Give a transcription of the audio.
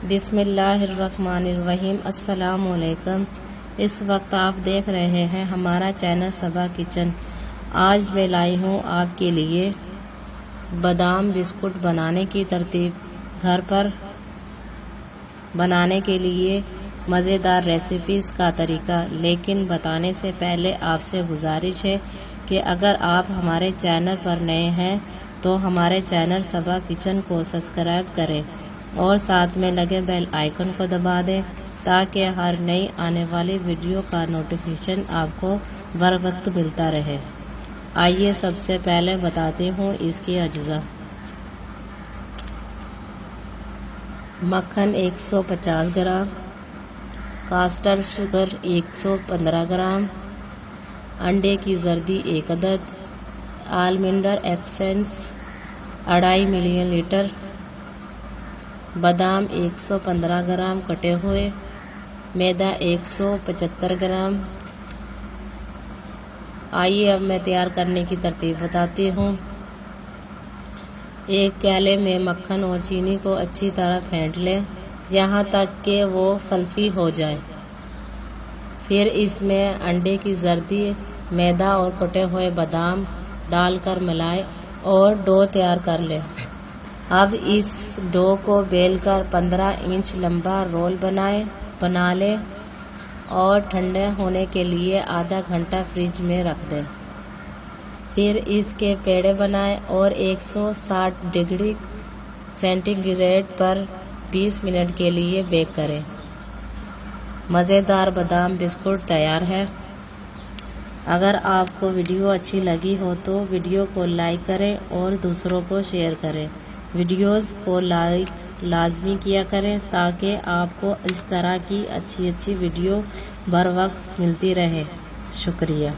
بسم اللہ الرحمن الرحیم۔ السلام علیکم۔ اس وقت آپ دیکھ رہے ہیں ہمارا چینل صبا کچن۔ آج میں لائی ہوں آپ کے لیے بادام بسکٹ بنانے کی ترتیب۔ گھر پر بنانے کے لیے مزیدار ریسیپیز کا طریقہ، لیکن بتانے سے پہلے آپ سے گزارش ہے کہ اگر آپ ہمارے چینل پر نئے ہیں تو ہمارے چینل صبا کچن کو سبسکرائب کریں اور ساتھ میں لگے بیل آئیکن کو دبا دیں تاکہ ہر نئی آنے والی ویڈیو کا نوٹیفیکیشن آپ کو بر وقت ملتا رہے۔ آئیے سب سے پہلے بتاتی ہوں اس کی اجزاء۔ مکھن 150 گرام، کاسٹر شوگر 115 گرام، انڈے کی زردی 1 عدد، آلمنڈر ایسنس 2.5 ملی لیٹر، بادام 115 گرام کٹے ہوئے، میدا 175 گرام۔ آئیے اب میں تیار کرنے کی ترتیب بتاتی ہوں۔ ایک پیالے میں مکھن اور چینی کو اچھی طرح پھینٹ لیں یہاں تک کہ وہ فلفی ہو جائے۔ پھر اس میں انڈے کی زردی، میدا اور کٹے ہوئے بادام ڈال کر ملائیں اور ڈو تیار کر لیں۔ اب اس ڈو کو بیل کر 15 انچ لمبا رول بنا لیں اور ٹھنڈے ہونے کے لیے آدھا گھنٹہ فریج میں رکھ دیں۔ پھر اس کے پیڑے بنائیں اور 160 ڈگری سینٹی گریڈ پر 20 منٹ کے لیے بیک کریں۔ مزیدار بادام بسکٹ تیار ہے۔ اگر آپ کو ویڈیو اچھی لگی ہو تو ویڈیو کو لائک کریں اور دوسروں کو شیئر کریں۔ ویڈیوز کو لائک لازمی کیا کریں تاکہ آپ کو اس طرح کی اچھی ویڈیو بر وقت ملتی رہے۔ شکریہ۔